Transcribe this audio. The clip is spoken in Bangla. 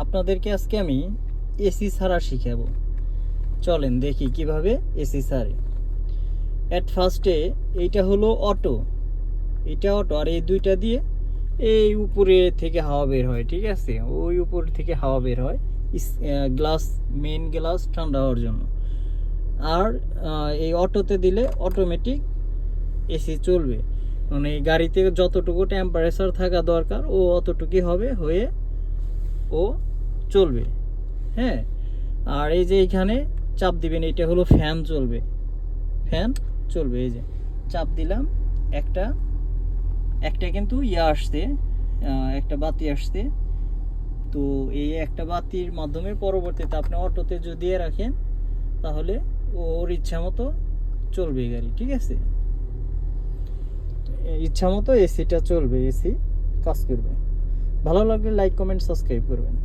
আপনাদেরকে আজকে আমি এসি ছাড়া শিখাবো। চলেন দেখি কিভাবে এসি ছাড়ে। অ্যাট ফার্স্টে এইটা হলো অটো, এটা অটো, আর এই দুইটা দিয়ে এই উপরে থেকে হাওয়া বের হয়, ঠিক আছে? ওই উপর থেকে হাওয়া বের হয় গ্লাস, মেন গ্লাস ঠান্ডা হওয়ার জন্য। আর এই অটোতে দিলে অটোমেটিক এসি চলবে, মানে এই গাড়িতে যতটুকু টেম্পারেচার থাকা দরকার ও অতটুকুই হবে, হয়ে ও চলবে। হ্যাঁ, আর এই যে এইখানে চাপ দিবেন, এটা হলো ফ্যান চলবে, ফ্যান চলবে। এই যে চাপ দিলাম, একটা একটা কিন্তু আসছে, একটা বাতি আসছে। তো এই একটা বাতির মাধ্যমে পরবর্তীতে আপনি অটোতে যদি রাখেন তাহলে ওর ইচ্ছা মতো চলবে গাড়ি, ঠিক আছে? ইচ্ছা মতো এসিটা চলবে, এসি কাজ করবে। ভালো লাগলে লাইক, কমেন্ট, সাবস্ক্রাইব করবেন।